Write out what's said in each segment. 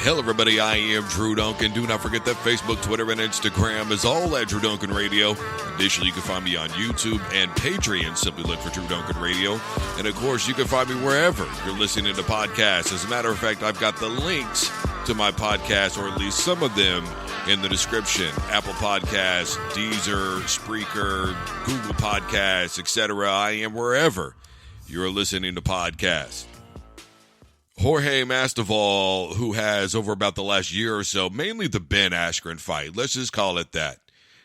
Hello, everybody. I am Drew Duncan. Do not forget that Facebook, Twitter, and Instagram is all at Drew Duncan Radio. Additionally, you can find me on YouTube and Patreon. Simply look for Drew Duncan Radio. And, of course, you can find me wherever you're listening to podcasts. As a matter of fact, I've got the links to my podcast, or at least some of them, in the description. Apple Podcasts, Deezer, Spreaker, Google Podcasts, etc. I am wherever you're listening to podcasts. Jorge Masvidal, who has over about the last year or so, mainly the Ben Askren fight. Let's just call it that.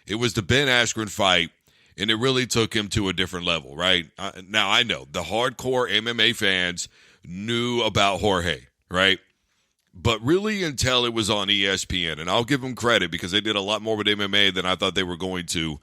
It was the Ben Askren fight, and it really took him to a different level, right? Now, I know the hardcore MMA fans knew about Jorge, right? But really until it was on ESPN, and I'll give them credit because they did a lot more with MMA than I thought they were going to.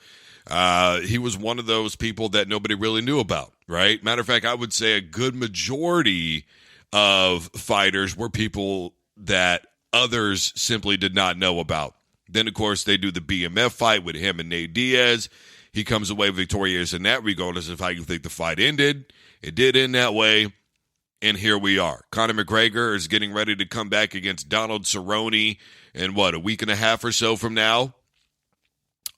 He was one of those people that nobody really knew about, right? Matter of fact, I would say a good majority of fighters were people that others simply did not know about. Then, of course, they do the BMF fight with him and Nate Diaz. He comes away victorious in that, regardless of how you think the fight ended. It did end that way, and here we are. Conor McGregor is getting ready to come back against Donald Cerrone in, a week and a half or so from now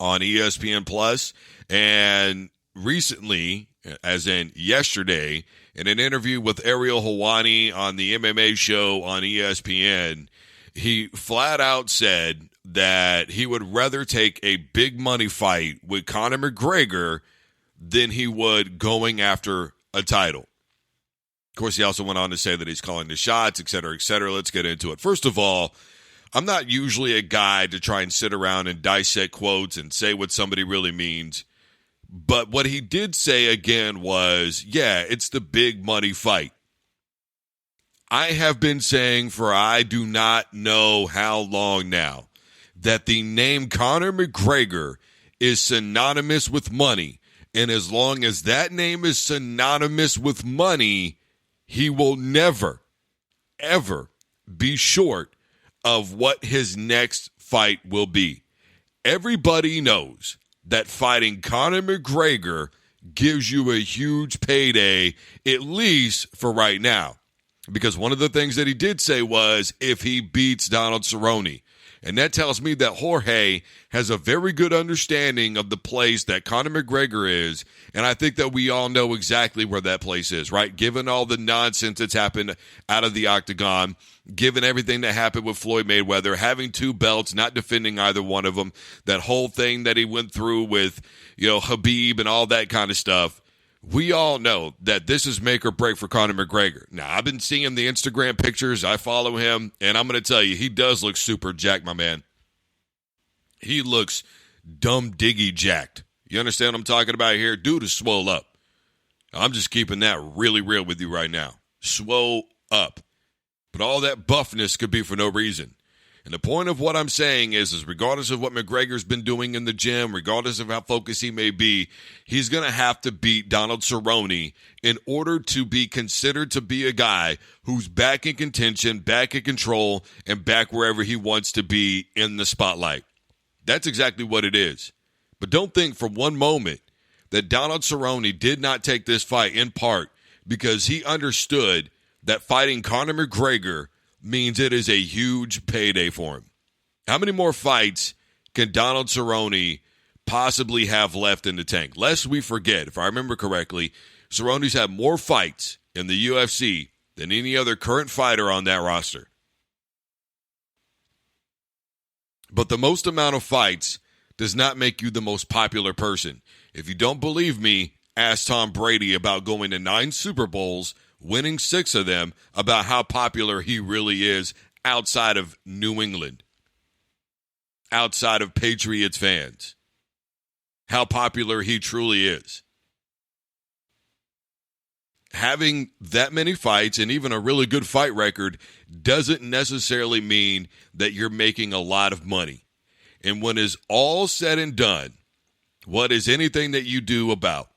on ESPN+. And recently, as in yesterday, in an interview with Ariel Helwani on the MMA show on ESPN, he flat out said that he would rather take a big money fight with Conor McGregor than he would going after a title. Of course, he also went on to say that he's calling the shots, et cetera, et cetera. Let's get into it. First of all, I'm not usually a guy to try and sit around and dissect quotes and say what somebody really means. But what he did say again was, yeah, it's the big money fight. I have been saying for I do not know how long now that the name Conor McGregor is synonymous with money. And as long as that name is synonymous with money, he will never, ever be short of what his next fight will be. Everybody knows that fighting Conor McGregor gives you a huge payday, at least for right now. Because one of the things that he did say was if he beats Donald Cerrone. And that tells me that Jorge has a very good understanding of the place that Conor McGregor is. And I think that we all know exactly where that place is, right? Given all the nonsense that's happened out of the Octagon, given everything that happened with Floyd Mayweather, having two belts, not defending either one of them, that whole thing that he went through with, Habib and all that kind of stuff. We all know that this is make or break for Conor McGregor. Now, I've been seeing the Instagram pictures. I follow him, and I'm going to tell you, he does look super jacked, my man. He looks dumb diggy jacked. You understand what I'm talking about here? Dude is swole up. I'm just keeping that really real with you right now. Swole up. But all that buffness could be for no reason. And the point of what I'm saying is regardless of what McGregor's been doing in the gym, regardless of how focused he may be, he's going to have to beat Donald Cerrone in order to be considered to be a guy who's back in contention, back in control, and back wherever he wants to be in the spotlight. That's exactly what it is. But don't think for one moment that Donald Cerrone did not take this fight in part because he understood that fighting Conor McGregor means it is a huge payday for him. How many more fights can Donald Cerrone possibly have left in the tank? Lest we forget, if I remember correctly, Cerrone's had more fights in the UFC than any other current fighter on that roster. But the most amount of fights does not make you the most popular person. If you don't believe me, ask Tom Brady about going to 9 Super Bowls, winning 6 of them, about how popular he really is outside of New England, outside of Patriots fans, how popular he truly is. Having that many fights and even a really good fight record doesn't necessarily mean that you're making a lot of money. And when it's all said and done, what is anything that you do about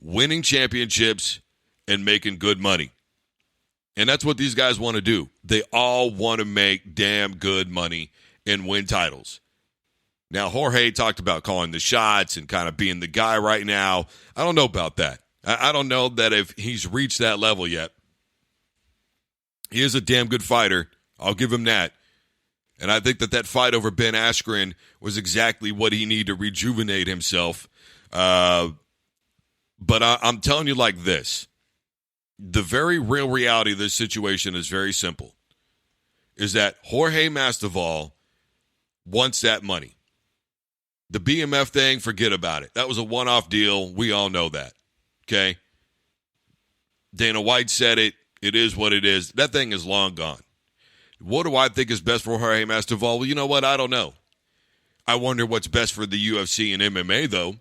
winning championships and making good money? And that's what these guys want to do. They all want to make damn good money and win titles. Now, Jorge talked about calling the shots and kind of being the guy right now. I don't know about that. I don't know that if he's reached that level yet. He is a damn good fighter. I'll give him that. And I think that fight over Ben Askren was exactly what he needed to rejuvenate himself. But I'm telling you like this. The very real reality of this situation is very simple. Is that Jorge Masvidal wants that money. The BMF thing, forget about it. That was a one-off deal. We all know that. Okay? Dana White said it. It is what it is. That thing is long gone. What do I think is best for Jorge Masvidal? Well, you know what? I don't know. I wonder what's best for the UFC and MMA, though.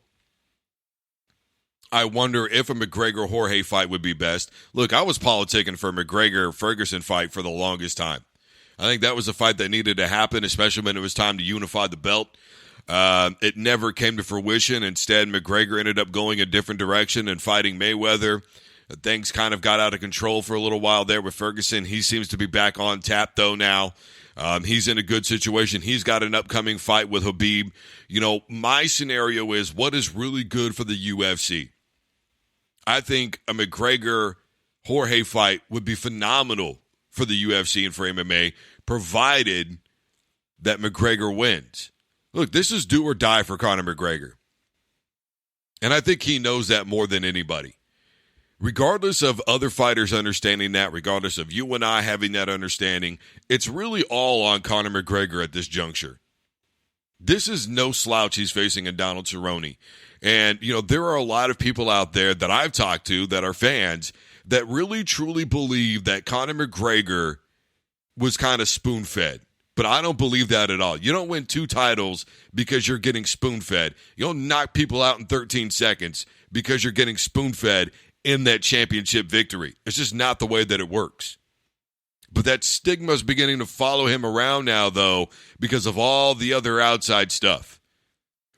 I wonder if a McGregor-Jorge fight would be best. Look, I was politicking for a McGregor-Ferguson fight for the longest time. I think that was a fight that needed to happen, especially when it was time to unify the belt. It never came to fruition. Instead, McGregor ended up going a different direction and fighting Mayweather. Things kind of got out of control for a little while there with Ferguson. He seems to be back on tap, though, now. He's in a good situation. He's got an upcoming fight with Khabib. You know, my scenario is what is really good for the UFC. I think a McGregor-Jorge fight would be phenomenal for the UFC and for MMA, provided that McGregor wins. Look, this is do or die for Conor McGregor. And I think he knows that more than anybody. Regardless of other fighters understanding that, regardless of you and I having that understanding, it's really all on Conor McGregor at this juncture. This is no slouch he's facing in Donald Cerrone. And, you know, there are a lot of people out there that I've talked to that are fans that really, truly believe that Conor McGregor was kind of spoon-fed. But I don't believe that at all. You don't win 2 titles because you're getting spoon-fed. You don't knock people out in 13 seconds because you're getting spoon-fed in that championship victory. It's just not the way that it works. But that stigma is beginning to follow him around now, though, because of all the other outside stuff.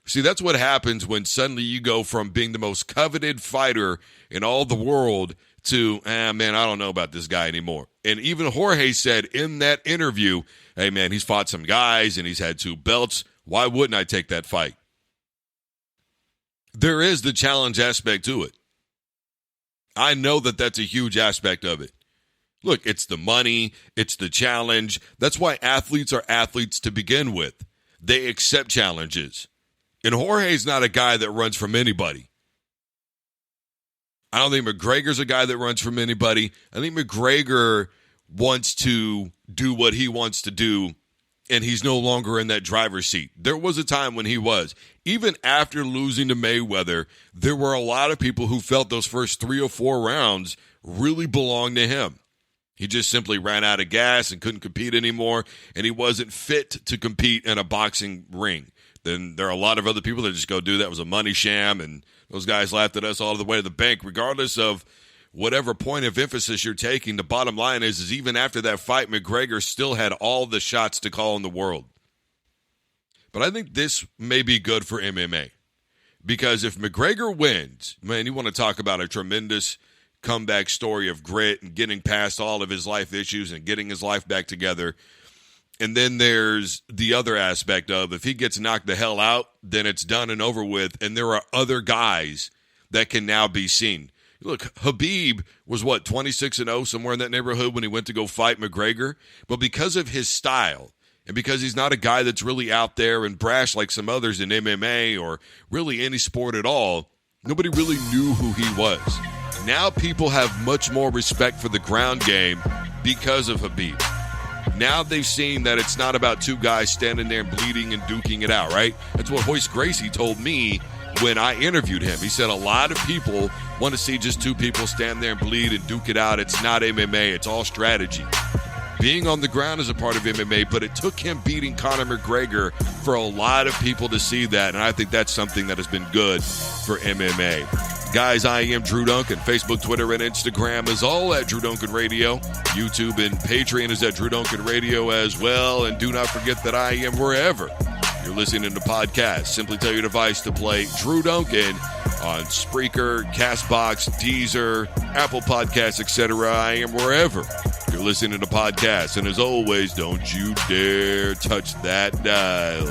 See, that's what happens when suddenly you go from being the most coveted fighter in all the world to, man, I don't know about this guy anymore. And even Jorge said in that interview, hey, man, he's fought some guys and he's had 2 belts. Why wouldn't I take that fight? There is the challenge aspect to it. I know that that's a huge aspect of it. Look, it's the money, it's the challenge. That's why athletes are athletes to begin with. They accept challenges. And Jorge's not a guy that runs from anybody. I don't think McGregor's a guy that runs from anybody. I think McGregor wants to do what he wants to do, and he's no longer in that driver's seat. There was a time when he was. Even after losing to Mayweather, there were a lot of people who felt those first 3 or 4 rounds really belonged to him. He just simply ran out of gas and couldn't compete anymore, and he wasn't fit to compete in a boxing ring. Then there are a lot of other people that just go, dude, that was a money sham, and those guys laughed at us all the way to the bank. Regardless of whatever point of emphasis you're taking, the bottom line is even after that fight, McGregor still had all the shots to call in the world. But I think this may be good for MMA. Because if McGregor wins, man, you want to talk about a tremendous comeback story of grit and getting past all of his life issues and getting his life back together. And then there's the other aspect of if he gets knocked the hell out, then it's done and over with. And there are other guys that can now be seen. Look, Khabib was, 26-0, somewhere in that neighborhood when he went to go fight McGregor. But because of his style and because he's not a guy that's really out there and brash like some others in MMA or really any sport at all, nobody really knew who he was. Now people have much more respect for the ground game because of Khabib. Now they've seen that it's not about 2 guys standing there and bleeding and duking it out, right? That's what Royce Gracie told me when I interviewed him. He said a lot of people want to see just 2 people stand there and bleed and duke it out. It's not MMA. It's all strategy. Being on the ground is a part of MMA, but it took him beating Conor McGregor for a lot of people to see that, and I think that's something that has been good for MMA. Guys, I am Drew Duncan. Facebook, Twitter, and Instagram is all at Drew Duncan Radio. YouTube and Patreon is at Drew Duncan Radio as well. And do not forget that I am wherever you're listening to podcasts. Simply tell your device to play Drew Duncan on Spreaker, CastBox, Deezer, Apple Podcasts, etc. I am wherever you're listening to podcasts. And as always, don't you dare touch that dial.